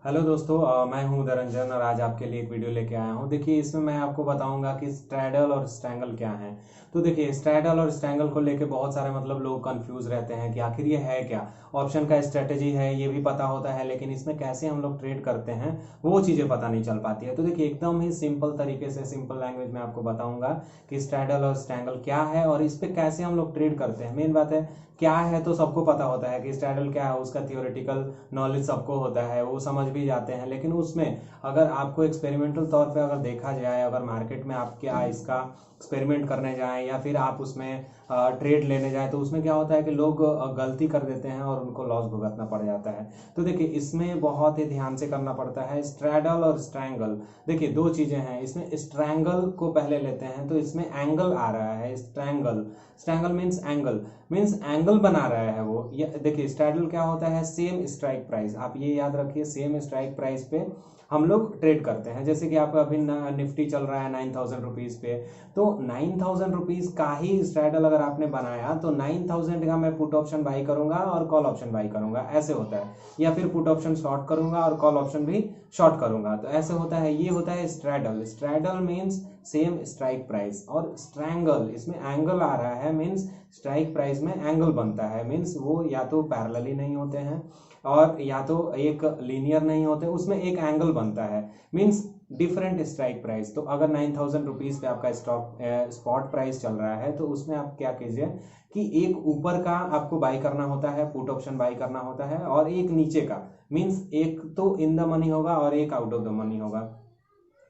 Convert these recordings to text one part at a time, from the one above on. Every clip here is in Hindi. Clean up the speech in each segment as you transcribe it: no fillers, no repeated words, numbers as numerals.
हेलो दोस्तों, मैं हूं उदयरंजन और आज आपके लिए एक वीडियो लेके आया हूं। देखिए, इसमें मैं आपको बताऊंगा कि स्ट्रैडल और स्ट्रैंगल क्या है। तो देखिए, स्ट्रैडल और स्ट्रैंगल को लेके बहुत सारे लोग कंफ्यूज रहते हैं कि आखिर ये है क्या। ऑप्शन का स्ट्रेटेजी है ये भी पता होता है, लेकिन इसमें कैसे हम लोग ट्रेड करते हैं वो चीज़ें पता नहीं चल पाती है। तो देखिए, एकदम ही सिंपल तरीके से, सिंपल लैंग्वेज में आपको बताऊंगा कि स्ट्रैडल और स्ट्रैंगल क्या है और इस पे कैसे हम लोग ट्रेड करते हैं। मेन बात है, क्या है तो सबको पता होता है कि स्ट्रैडल क्या है, उसका थियोरेटिकल नॉलेज सबको होता है, वो समझ भी जाते हैं। लेकिन उसमें अगर आपको एक्सपेरिमेंटल तौर पे अगर देखा जाए, अगर मार्केट में आप क्या इसका एक्सपेरिमेंट करने जाएं या फिर आप उसमें ट्रेड लेने जाएं, तो उसमें क्या होता है कि लोग गलती कर देते हैं और उनको लॉस भुगतना पड़ जाता है। तो देखिए, इसमें बहुत ही ध्यान से करना पड़ता है। स्ट्रैडल और स्ट्रैंगल, देखिए दो चीजें हैं इसमें। स्ट्रैंगल को पहले लेते हैं तो इसमें एंगल आ रहा है। स्ट्रैंगल, स्ट्रैंगल मीन्स एंगल बना रहा है वो। ये देखिए, स्ट्रैडल क्या होता है, सेम स्ट्राइक प्राइस। आप ये याद रखिए, सेम स्ट्राइक प्राइस पे हम लोग ट्रेड करते हैं। जैसे कि आपका अभी निफ्टी चल रहा है 9,000 रुपीज पे, तो 9,000 रुपीज का ही स्ट्रैडल अगर आपने बनाया तो 9,000 का मैं पुट ऑप्शन बाई करूंगा और कॉल ऑप्शन बाई करूंगा, ऐसे होता है। या फिर पुट ऑप्शन शॉर्ट करूंगा और कॉल ऑप्शन भी शॉर्ट करूंगा, तो ऐसे होता है। ये होता है straddle. Straddle means same strike price. और स्ट्रैंगल, इसमें एंगल आ रहा है, मीन्स स्ट्राइक प्राइस में एंगल बनता है। मीन्स वो या तो पैरेलली नहीं होते हैं और या तो एक लीनियर नहीं होते, उसमें एक एंगल बनता है। Means different strike price. तो अगर 9,000 रुपीज पे आपका स्टॉक स्पॉट प्राइस चल रहा है, तो उसमें आप क्या कीजिए कि एक ऊपर का आपको बाई करना होता है, पुट ऑप्शन बाई करना होता है, और एक नीचे का। मीन्स एक तो इन द मनी होगा और एक आउट ऑफ द मनी होगा।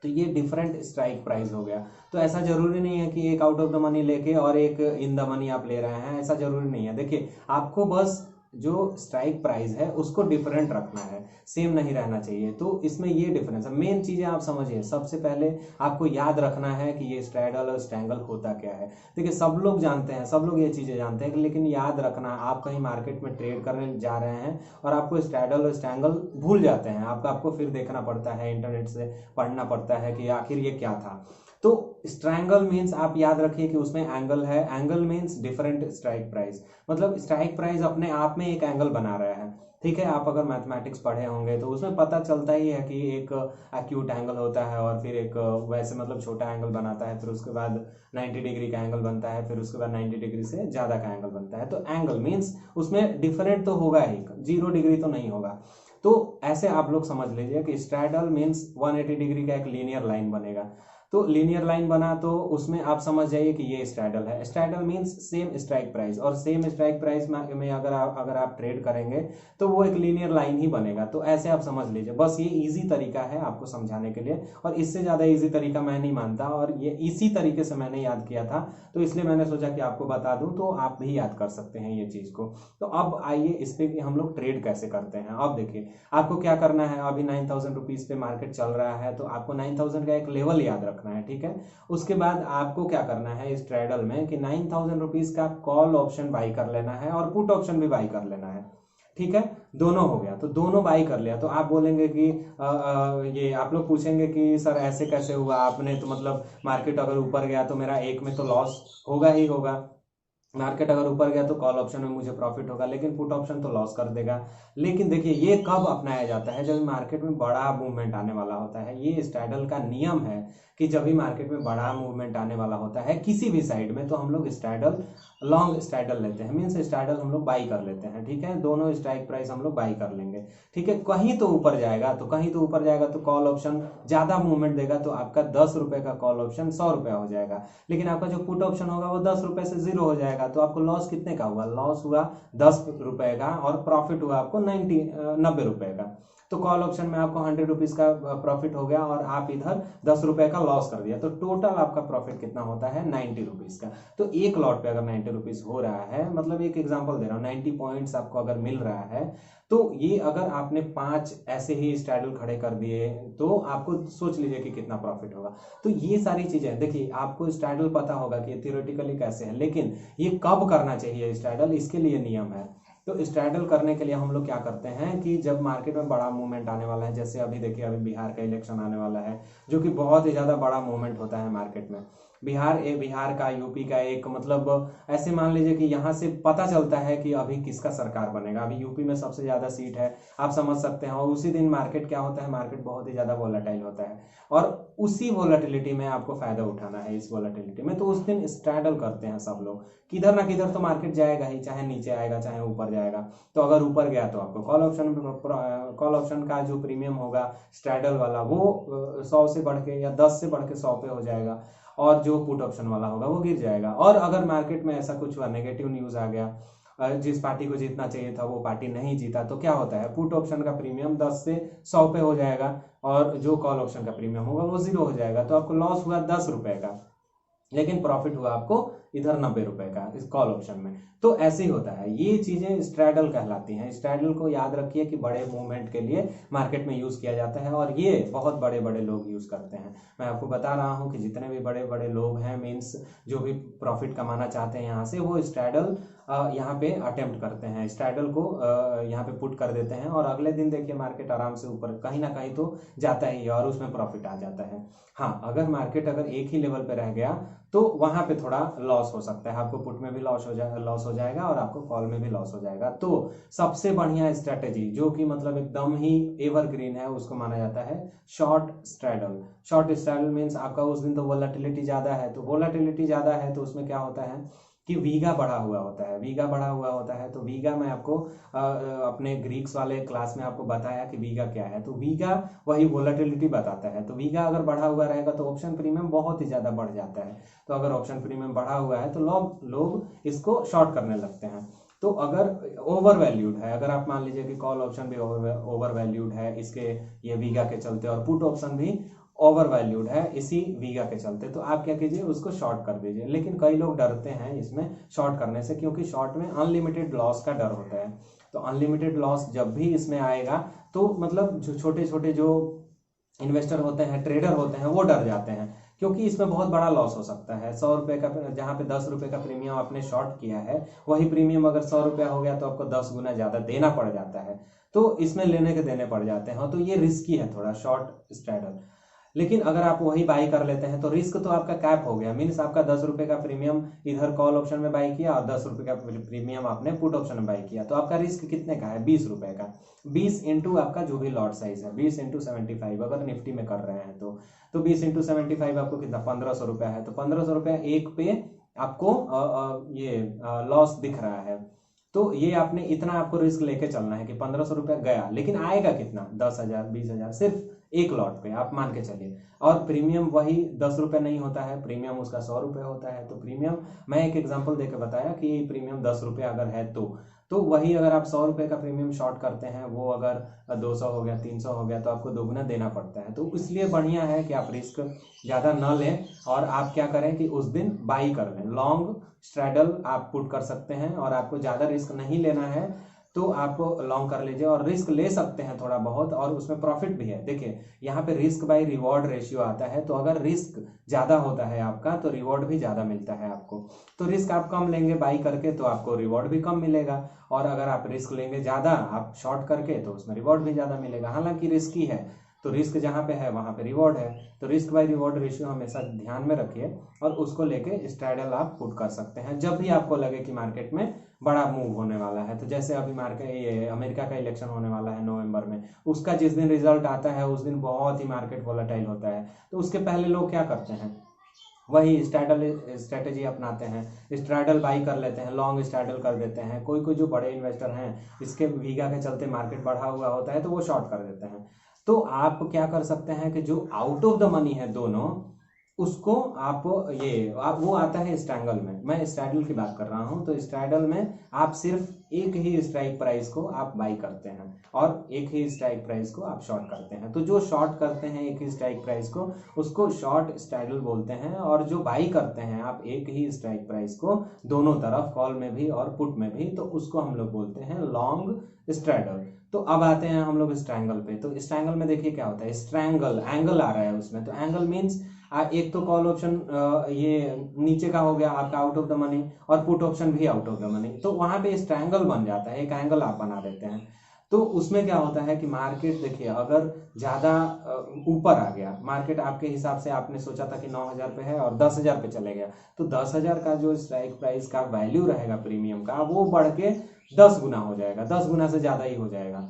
तो ये डिफरेंट स्ट्राइक प्राइस हो गया। तो ऐसा जरूरी नहीं है कि एक आउट ऑफ द मनी लेके और एक इन द मनी आप ले रहे हैं, ऐसा जरूरी नहीं है। देखिए, आपको बस जो स्ट्राइक प्राइस है उसको डिफरेंट रखना है, सेम नहीं रहना चाहिए। तो इसमें ये डिफरेंस है। मेन चीजें आप समझिए। सबसे पहले आपको याद रखना है कि ये स्ट्रैडल और स्ट्रैंगल होता क्या है। देखिए, सब लोग जानते हैं, सब लोग ये चीजें जानते हैं, लेकिन याद रखना, आप कहीं मार्केट में ट्रेड करने जा रहे हैं और आपको स्ट्रैडल और स्ट्रैंगल भूल जाते हैं, आपको फिर देखना पड़ता है, इंटरनेट से पढ़ना पड़ता है कि आखिर ये क्या था। तो स्ट्रैंगल मीन्स आप याद रखिए कि उसमें एंगल है। Angle means different strike price, मतलब स्ट्राइक प्राइस अपने आप में एक एंगल बना रहा है। ठीक है, आप अगर मैथमेटिक्स पढ़े होंगे तो उसमें पता चलता ही है कि एक एक्यूट एंगल होता है और फिर एक वैसे छोटा एंगल बनाता है, फिर उसके बाद 90 डिग्री का एंगल बनता है, फिर उसके बाद 90 डिग्री से ज्यादा का एंगल बनता है। तो एंगल मीन्स उसमें डिफरेंट तो होगा ही, 0 डिग्री तो नहीं होगा। तो ऐसे आप लोग समझ लीजिए कि स्ट्रैडल मीन्स 180 डिग्री का एक लीनियर लाइन बनेगा। तो लीनियर लाइन बना तो उसमें आप समझ जाइए कि ये स्ट्रैडल है। Straddle means same strike price, और सेम स्ट्राइक प्राइस में अगर आप ट्रेड करेंगे तो वो एक लीनियर लाइन ही बनेगा। तो ऐसे आप समझ लीजिए। बस ये इजी तरीका है आपको समझाने के लिए, और इससे ज्यादा इजी तरीका मैं नहीं मानता, और ये इसी तरीके से मैंने याद किया था, तो इसलिए मैंने सोचा कि आपको बता दूं तो आप भी याद कर सकते हैं ये चीज को। तो अब आइए इस पे कि हम लोग ट्रेड कैसे करते हैं। अब देखिए, आपको क्या करना है। अभी 9,000 रुपीज पे मार्केट चल रहा है, तो आपको 9,000 का एक लेवल याद रखना है। ठीक है, उसके बाद आपको क्या करना है इस ट्रेडल में कि 9,000 रुपीज का कॉल ऑप्शन बाई कर लेना है और पुट ऑप्शन भी बाई कर लेना है। ठीक है, दोनों हो गया। तो दोनों बाई कर लिया तो आप बोलेंगे कि ये आप लोग पूछेंगे कि सर ऐसे कैसे हुआ आपने, तो मार्केट अगर ऊपर गया तो मेरा एक में तो लॉस होगा ही होगा, मार्केट अगर ऊपर गया तो कॉल ऑप्शन में मुझे प्रॉफिट होगा, लेकिन पुट ऑप्शन तो लॉस कर देगा। लेकिन देखिए, ये कब अपनाया जाता है, जब मार्केट में बड़ा मूवमेंट आने वाला होता है। ये स्ट्रैडल का नियम है कि जब भी मार्केट में बड़ा मूवमेंट आने वाला होता है किसी भी साइड में, तो हम लोग स्ट्रैडल, लॉन्ग स्ट्रैडल लेते हैं। मीन्स स्ट्रैडल हम लोग बाई कर लेते हैं। ठीक है, दोनों स्ट्राइक प्राइस हम लोग बाई कर लेंगे। ठीक है, कहीं तो ऊपर जाएगा, तो कहीं तो ऊपर जाएगा तो कॉल ऑप्शन ज्यादा मूवमेंट देगा, तो आपका 10 रुपए का कॉल ऑप्शन 100 रुपया हो जाएगा। लेकिन आपका जो पुट ऑप्शन होगा वो 10 रुपए से जीरो हो जाएगा, तो आपको लॉस कितने का हुआ, लॉस हुआ 10 रुपए का, और प्रॉफिट हुआ आपको 90 रुपए का। तो कॉल ऑप्शन में आपको 100 रुपीज का प्रॉफिट हो गया और आप इधर 10 रुपए का लॉस कर दिया, तो टोटल आपका प्रॉफिट कितना होता है, 90 रुपीज का। तो एक लॉट पे अगर 90 रुपीज हो रहा है, एक एग्जाम्पल दे रहा हूँ, 90 पॉइंट्स आपको अगर मिल रहा है, तो ये अगर आपने 5 ऐसे ही स्ट्रैडल खड़े कर दिए, तो आपको सोच लीजिए कि कितना प्रॉफिट होगा। तो ये सारी चीजें देखिए, आपको स्ट्रैडल पता होगा कि थियोरेटिकली कैसे है, लेकिन ये कब करना चाहिए स्ट्रैडल, इसके लिए नियम है। तो स्ट्रैडल करने के लिए हम लोग क्या करते हैं कि जब मार्केट में बड़ा मूवमेंट आने वाला है, जैसे अभी देखिए, अभी बिहार का इलेक्शन आने वाला है, जो कि बहुत ही ज्यादा बड़ा मूवमेंट होता है मार्केट में। बिहार का, यूपी का एक मतलब ऐसे मान लीजिए कि यहाँ से पता चलता है कि अभी किसका सरकार बनेगा। अभी यूपी में सबसे ज़्यादा सीट है, आप समझ सकते हैं। और उसी दिन मार्केट क्या होता है, मार्केट बहुत ही ज़्यादा वोलेटाइल होता है और उसी वोलेटिलिटी में आपको फायदा उठाना है। इस वोलेटिलिटी में तो उस दिन स्ट्रैडल करते हैं सब लोग, किधर ना किधर तो मार्केट जाएगा ही, चाहे नीचे आएगा चाहे ऊपर जाएगा। तो अगर ऊपर गया तो आपको कॉल ऑप्शन का जो प्रीमियम होगा स्ट्रैडल वाला वो 100 से बढ़ के या 10 से बढ़ के 100 पे हो जाएगा, और जो पुट ऑप्शन वाला होगा वो गिर जाएगा। और अगर मार्केट में ऐसा कुछ हुआ, नेगेटिव न्यूज आ गया, जिस पार्टी को जीतना चाहिए था वो पार्टी नहीं जीता, तो क्या होता है, पुट ऑप्शन का प्रीमियम 10 से 100 पे हो जाएगा और जो कॉल ऑप्शन का प्रीमियम होगा वो 0 हो जाएगा। तो आपको लॉस हुआ 10 रुपए का, लेकिन प्रॉफिट हुआ आपको इधर 90 रुपए का इस कॉल ऑप्शन में। तो ऐसे ही होता है, ये चीजें स्ट्रैडल कहलाती हैं। स्ट्रैडल को याद रखिए कि बड़े मूवमेंट के लिए मार्केट में यूज किया जाता है और ये बहुत बड़े बड़े लोग यूज करते हैं। मैं आपको बता रहा हूं कि जितने भी बड़े बड़े लोग हैं, मीन्स जो भी प्रॉफिट कमाना चाहते हैं यहाँ से, वो स्ट्रैडल यहाँ पे अटेम्प्ट करते हैं, स्ट्रैडल को यहाँ पे पुट कर देते हैं और अगले दिन देखिए मार्केट आराम से ऊपर कहीं ना कहीं तो जाता ही है और उसमें प्रॉफिट आ जाता है। हाँ, अगर मार्केट अगर एक ही लेवल पे रह गया तो वहां पे थोड़ा लॉस हो सकता है, आपको पुट में भी लॉस हो जाएगा और आपको कॉल में भी लॉस हो जाएगा। तो सबसे बढ़िया स्ट्रेटेजी जो कि मतलब एकदम ही एवरग्रीन है, उसको माना जाता है short straddle. Short straddle means आपका उस दिन तो वोलेटिलिटी ज्यादा है, तो वोलेटिलिटी ज्यादा है तो उसमें क्या होता है कि वीगा बढ़ा हुआ होता है, वीगा बढ़ा हुआ होता है। तो वीगा मैं आपको अपने ग्रीक्स वाले क्लास में आपको बताया कि वीगा क्या है। तो वीगा वही वोलेटिलिटी बताता है। तो वीगा अगर बढ़ा हुआ रहेगा तो ऑप्शन प्रीमियम बहुत ही ज्यादा बढ़ जाता है। तो अगर ऑप्शन प्रीमियम बढ़ा हुआ है तो लोग इसको शॉर्ट करने लगते हैं। तो अगर ओवर वैल्यूड है, अगर आप मान लीजिए कि कॉल ऑप्शन भी ओवर वैल्यूड है इसके ये वीगा के चलते, और पुट ऑप्शन भी ओवर वैल्यूड है इसी वीगा के चलते, तो आप क्या कीजिए, उसको शॉर्ट कर दीजिए। लेकिन कई लोग डरते हैं इसमें शॉर्ट करने से, क्योंकि शॉर्ट में अनलिमिटेड लॉस का डर होता है। तो अनलिमिटेड लॉस जब भी इसमें आएगा तो मतलब जो छोटे छोटे जो इन्वेस्टर होते हैं, ट्रेडर होते हैं, वो डर जाते हैं, क्योंकि इसमें बहुत बड़ा लॉस हो सकता है। 100 रुपए का, जहाँ पे 10 रुपए का प्रीमियम आपने शॉर्ट किया है, वही प्रीमियम अगर 100 रुपया हो गया तो आपको 10 गुना ज्यादा देना पड़ जाता है। तो इसमें लेने के देने पड़ जाते हैं, तो ये रिस्की है थोड़ा शॉर्ट स्ट्रैडल। लेकिन अगर आप वही बाई कर लेते हैं तो रिस्क तो आपका कैप हो गया, मीन्स आपका 10 रुपए का प्रीमियम इधर कॉल ऑप्शन में बाई किया और 10 रुपए का प्रीमियम आपने पुट ऑप्शन में बाई किया, तो आपका रिस्क कितने का है, 20 रुपए का। 20 इंटू आपका जो भी लॉट साइज है, 20 इंटू 75 अगर निफ्टी में कर रहे हैं तो 20 इंटू 75 आपको कितना, 1500 रुपया है। तो 1500 रुपया एक पे आपको ये लॉस दिख रहा है। तो ये आपने इतना आपको रिस्क लेके चलना है कि 1500 रुपया गया, लेकिन आएगा कितना, 10,000 20,000 सिर्फ एक लॉट पे आप मान के चलिए। और प्रीमियम वही 10 रुपये नहीं होता है, प्रीमियम उसका 100 रुपये होता है। तो प्रीमियम मैं एक एग्जांपल देकर बताया कि प्रीमियम 10 रुपये अगर है तो वही अगर आप 100 रुपये का प्रीमियम शॉर्ट करते हैं, वो अगर 200 हो गया 300 हो गया तो आपको दोगुना देना पड़ता है। तो इसलिए बढ़िया है कि आप रिस्क ज़्यादा न लें और आप क्या करें कि उस दिन बाई कर लें। लॉन्ग स्ट्रैडल आप पुट कर सकते हैं और आपको ज़्यादा रिस्क नहीं लेना है तो आप लॉन्ग कर लीजिए, और रिस्क ले सकते हैं थोड़ा बहुत और उसमें प्रॉफिट भी है। देखिए यहाँ पे रिस्क बाय रिवॉर्ड रेशियो आता है, तो अगर रिस्क ज़्यादा होता है आपका तो रिवॉर्ड भी ज़्यादा मिलता है आपको। तो रिस्क आप कम लेंगे बाई करके तो आपको रिवॉर्ड भी कम मिलेगा, और अगर आप रिस्क लेंगे ज़्यादा आप शॉर्ट करके तो उसमें रिवॉर्ड भी ज़्यादा मिलेगा। हालांकि रिस्की है तो रिस्क जहाँ पे है वहाँ पे रिवॉर्ड है, तो रिस्क बाय रिवॉर्ड रेशियो हमेशा ध्यान में रखिए और उसको लेके स्ट्रैडल आप पुट कर सकते हैं जब भी आपको लगे कि मार्केट में बड़ा मूव होने वाला है। तो जैसे अभी मार्केट ये अमेरिका का इलेक्शन होने वाला है नवंबर में, उसका जिस दिन रिजल्ट आता है उस दिन बहुत ही मार्केट वोलेटाइल होता है। तो उसके पहले लोग क्या करते हैं, वही स्ट्रैटेजी अपनाते हैं, स्ट्रैडल बाई कर लेते हैं, लॉन्ग स्ट्रैडल कर देते हैं। कोई जो बड़े इन्वेस्टर हैं इसके वीगा के चलते मार्केट बढ़ा हुआ होता है तो वो शॉर्ट कर देते हैं। तो आप क्या कर सकते हैं कि जो आउट ऑफ द मनी है दोनों, उसको आप वो आता है स्ट्रैंगल में, मैं स्ट्रैडल की बात कर रहा हूं। तो स्ट्रैडल में आप सिर्फ एक ही स्ट्राइक प्राइस को आप बाई करते हैं और एक ही स्ट्राइक प्राइस को आप शॉर्ट करते हैं। तो जो शॉर्ट करते हैं एक ही स्ट्राइक प्राइस को, उसको शॉर्ट स्ट्रैडल बोलते हैं, और जो बाई करते हैं आप एक ही स्ट्राइक प्राइस को दोनों तरफ, कॉल में भी और पुट में भी, तो उसको हम लोग बोलते हैं लॉन्ग स्ट्रैडल। तो अब आते हैं हम लोग स्ट्रैंगल पे। तो स्ट्रैंगल में देखिए क्या होता है, स्ट्रैंगल एंगल आ रहा है उसमें। तो एंगल मीन्स एक तो कॉल ऑप्शन ये नीचे का हो गया आपका आउट ऑफ द मनी, और पुट ऑप्शन भी आउट ऑफ द मनी, तो वहां पे स्ट्रैंगल बन जाता है, एक एंगल आप बना देते हैं। तो उसमें क्या होता है कि मार्केट देखिए अगर ज़्यादा ऊपर आ गया, मार्केट आपके हिसाब से आपने सोचा था कि 9,000 पे है और 10,000 पे चले गया, तो 10,000 का जो स्ट्राइक प्राइस का वैल्यू रहेगा प्रीमियम का, वो बढ़ के 10 गुना हो जाएगा, 10 गुना से ज़्यादा ही हो जाएगा।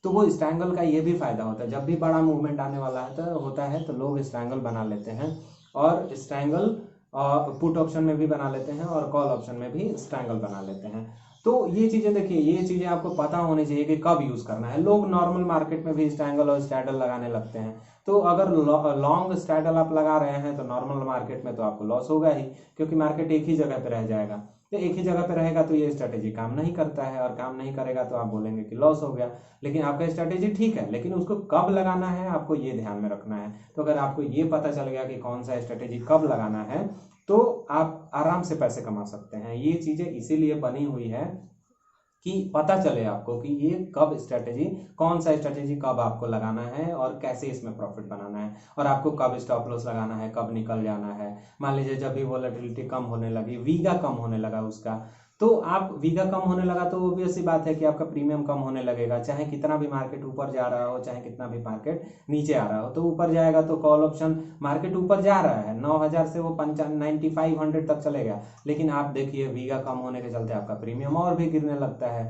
तो वो स्ट्रैंगल का ये भी फायदा होता है, जब भी बड़ा मूवमेंट आने वाला है तो लोग स्ट्रैंगल बना लेते हैं, और स्ट्रैंगल पुट ऑप्शन में भी बना लेते हैं और कॉल ऑप्शन में भी स्ट्रैंगल बना लेते हैं। तो ये चीज़ें देखिए, ये चीज़ें आपको पता होनी चाहिए कि कब यूज़ करना है। लोग नॉर्मल मार्केट में भी स्ट्रैंगल और स्ट्रैडल लगाने लगते हैं, तो अगर लॉन्ग स्ट्रैडल आप लगा रहे हैं तो नॉर्मल मार्केट में तो आपको लॉस होगा ही, क्योंकि मार्केट एक ही जगह पे रह जाएगा। तो एक ही जगह पे रहेगा तो ये स्ट्रैटेजी काम नहीं करता है, और काम नहीं करेगा तो आप बोलेंगे कि लॉस हो गया। लेकिन आपका स्ट्रैटेजी ठीक है, लेकिन उसको कब लगाना है आपको ये ध्यान में रखना है। तो अगर आपको ये पता चल गया कि कौन सा स्ट्रैटेजी कब लगाना है, तो आप आराम से पैसे कमा सकते हैं। ये चीज़ें इसीलिए बनी हुई है कि पता चले आपको कि ये कब स्ट्रैटेजी, कौन सा स्ट्रैटेजी कब आपको लगाना है और कैसे इसमें प्रॉफिट बनाना है, और आपको कब स्टॉप लॉस लगाना है, कब निकल जाना है। मान लीजिए जब भी वोलेटिलिटी कम होने लगी, वीगा कम होने लगा उसका, तो आप वीगा कम होने लगा तो ऑब्वियस सी बात है कि आपका प्रीमियम कम होने लगेगा। चाहे कितना भी मार्केट ऊपर जा रहा हो, चाहे कितना भी मार्केट नीचे आ रहा हो, तो ऊपर जाएगा तो कॉल ऑप्शन, मार्केट ऊपर जा रहा है 9,000 से वो 9500 तक चलेगा, लेकिन आप देखिए वीगा कम होने के चलते आपका प्रीमियम और भी गिरने लगता है।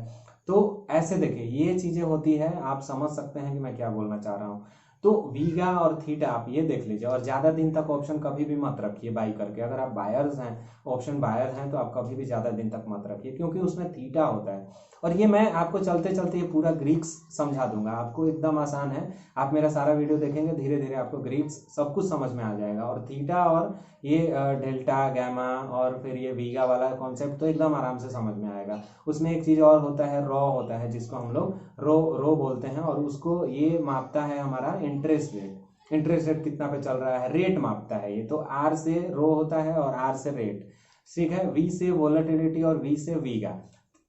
तो ऐसे देखिए ये चीजें होती है, आप समझ सकते हैं कि मैं क्या बोलना चाह रहा हूँ। तो वीगा और थीटा आप ये देख लीजिए, और ज्यादा दिन तक ऑप्शन कभी भी मत रखिए बाई करके। अगर आप बायर्स हैं, ऑप्शन बायर हैं, तो आप कभी भी ज्यादा दिन तक मत रखिए, क्योंकि उसमें थीटा होता है। और ये मैं आपको चलते चलते ये पूरा ग्रीक्स समझा दूंगा, आपको एकदम आसान है। आप मेरा सारा वीडियो देखेंगे, धीरे धीरे आपको ग्रीक्स सब कुछ समझ में आ जाएगा। और थीटा और ये डेल्टा, गैमा और फिर ये वीगा वाला कॉन्सेप्ट तो एकदम आराम से समझ में आएगा। उसमें एक चीज और होता है, रॉ होता है, जिसको हम लोग रो बोलते हैं, और उसको ये मापता है हमारा इंटरेस्ट रेट। इंटरेस्ट रेट कितना पे चल रहा है, रेट मापता है ये। तो आर से रो होता है और आर से रेट, ठीक है। वी से वोलेटिलिटी और वी से वीगा,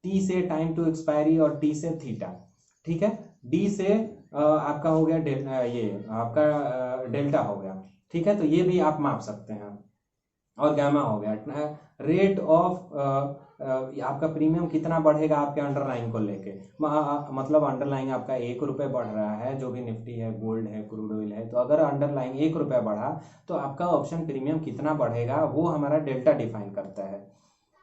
टी से टाइम टू एक्सपायरी और टी से थीटा, ठीक है। डी से आपका हो गया ये आपका डेल्टा हो गया, ठीक है। तो ये भी आप माप सकते हैं। और गामा हो गया रेट ऑफ आपका प्रीमियम कितना बढ़ेगा आपके अंडरलाइन को लेके, मतलब अंडरलाइन आपका 1 रुपये बढ़ रहा है, जो भी निफ्टी है, गोल्ड है, क्रूड ऑयल है, तो अगर अंडरलाइन 1 रुपया बढ़ा तो आपका ऑप्शन प्रीमियम कितना बढ़ेगा वो हमारा डेल्टा डिफाइन करता है,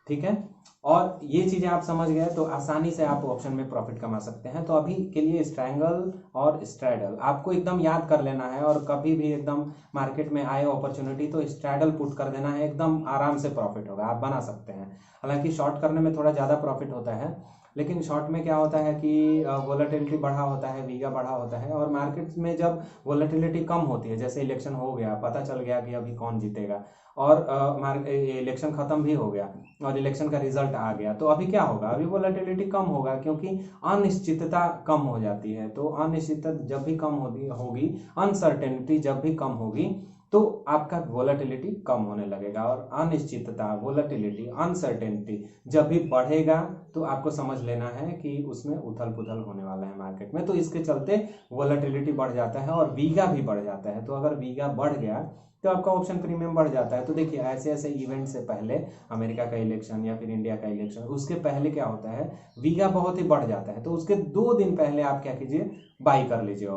ठीक है। और ये चीजें आप समझ गए तो आसानी से आप ऑप्शन में प्रॉफिट कमा सकते हैं। तो अभी के लिए स्ट्रैंगल और स्ट्रैडल आपको एकदम याद कर लेना है, और कभी भी एकदम मार्केट में आए अपॉर्चुनिटी तो स्ट्रैडल पुट कर देना है, एकदम आराम से प्रॉफिट होगा, आप बना सकते हैं। हालांकि शॉर्ट करने में थोड़ा ज़्यादा प्रॉफिट होता है, लेकिन शॉर्ट में क्या होता है कि वोलेटिलिटी बढ़ा होता है, वीगा बढ़ा होता है, और मार्केट में जब वोलेटिलिटी कम होती है, जैसे इलेक्शन हो गया, पता चल गया कि अभी कौन जीतेगा, और इलेक्शन खत्म भी हो गया और इलेक्शन का रिजल्ट आ गया, तो अभी क्या होगा, अभी वोलेटिलिटी कम होगा, क्योंकि अनिश्चितता कम हो जाती है। तो अनिश्चितता जब भी कम होगी, अनसर्टेनिटी जब भी कम होगी, तो आपका वोलेटिलिटी कम होने लगेगा। और अनिश्चितता, वोलेटिलिटी, अनसर्टेनिटी जब भी बढ़ेगा तो आपको समझ लेना है कि उसमें उथल पुथल होने वाला है मार्केट में, तो इसके चलते वोलेटिलिटी बढ़ जाता है और वीगा भी बढ़ जाता है। तो अगर वीगा बढ़ गया तो आपका ऑप्शन प्रीमियम बढ़ जाता है। तो देखिए ऐसे ऐसे इवेंट से पहले, अमेरिका का इलेक्शन या फिर इंडिया का इलेक्शन, उसके पहले क्या होता है, वीगा बहुत ही बढ़ जाता है। तो उसके 2 दिन पहले आप क्या कीजिए, बाई कर लीजिए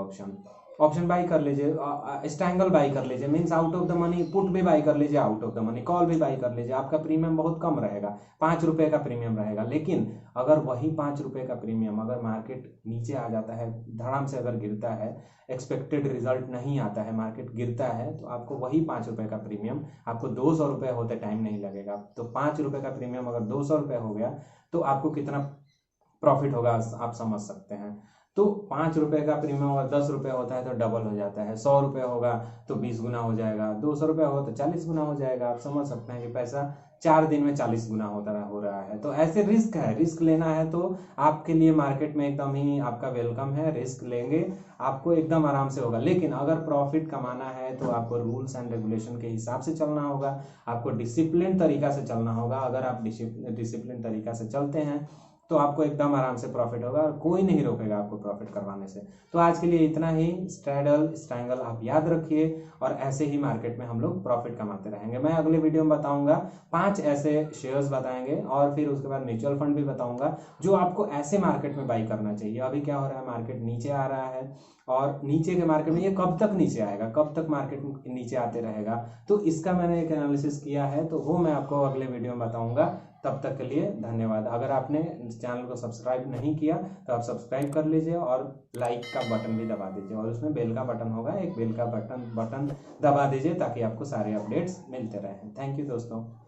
ऑप्शन बाई कर लीजिए, स्ट्रैंगल बाई कर लीजिए, means out of the money, put भी बाई कर लीजिए, out of the money call भी बाई कर लीजिए। आपका प्रीमियम बहुत कम रहेगा, 5 रुपए का प्रीमियम रहेगा। लेकिन अगर वही 5 रुपए का प्रीमियम अगर मार्केट नीचे आ जाता है, धड़ाम से अगर गिरता है, एक्सपेक्टेड रिजल्ट नहीं आता है, मार्केट गिरता है, तो आपको वही 5 रुपए का प्रीमियम आपको 200 रुपये होते टाइम नहीं लगेगा। तो 5 रुपए का प्रीमियम अगर 200 रुपये हो गया तो आपको कितना प्रॉफिट होगा आप समझ सकते हैं। तो 5 रुपए का प्रीमियम अगर 10 रुपये होता है तो डबल हो जाता है, 100 रुपये होगा तो 20 गुना हो जाएगा, 200 रुपये होगा तो 40 गुना हो जाएगा। आप समझ सकते हैं कि पैसा 4 दिन में 40 गुना हो रहा है। तो ऐसे रिस्क है, रिस्क लेना है तो आपके लिए मार्केट में एकदम ही आपका वेलकम है। रिस्क लेंगे आपको एकदम आराम से होगा, लेकिन अगर प्रॉफिट कमाना है तो आपको रूल्स एंड रेगुलेशन के हिसाब से चलना होगा, आपको डिसिप्लिन तरीका से चलना होगा। अगर आप डिसिप्लिन तरीका से चलते हैं तो आपको एकदम आराम से प्रॉफिट होगा और कोई नहीं रोकेगा आपको प्रॉफिट करवाने से। तो आज के लिए इतना ही। स्ट्रैडल स्ट्रैंगल आप याद रखिए और ऐसे ही मार्केट में हम लोग प्रॉफिट कमाते रहेंगे। मैं अगले वीडियो में बताऊंगा 5 ऐसे शेयर्स बताएंगे और फिर उसके बाद म्यूचुअल फंड भी बताऊंगा जो आपको ऐसे मार्केट में बाई करना चाहिए। अभी क्या हो रहा है, मार्केट नीचे आ रहा है और नीचे के मार्केट में ये कब तक नीचे आएगा, कब तक मार्केट नीचे आते रहेगा, तो इसका मैंने एक एनालिसिस किया है, तो वो मैं आपको अगले वीडियो में बताऊंगा। तब तक के लिए धन्यवाद। अगर आपने चैनल को सब्सक्राइब नहीं किया तो आप सब्सक्राइब कर लीजिए और लाइक का बटन भी दबा दीजिए और उसमें बेल का बटन होगा, एक बेल का बटन दबा दीजिए ताकि आपको सारे अपडेट्स मिलते रहें। थैंक यू दोस्तों।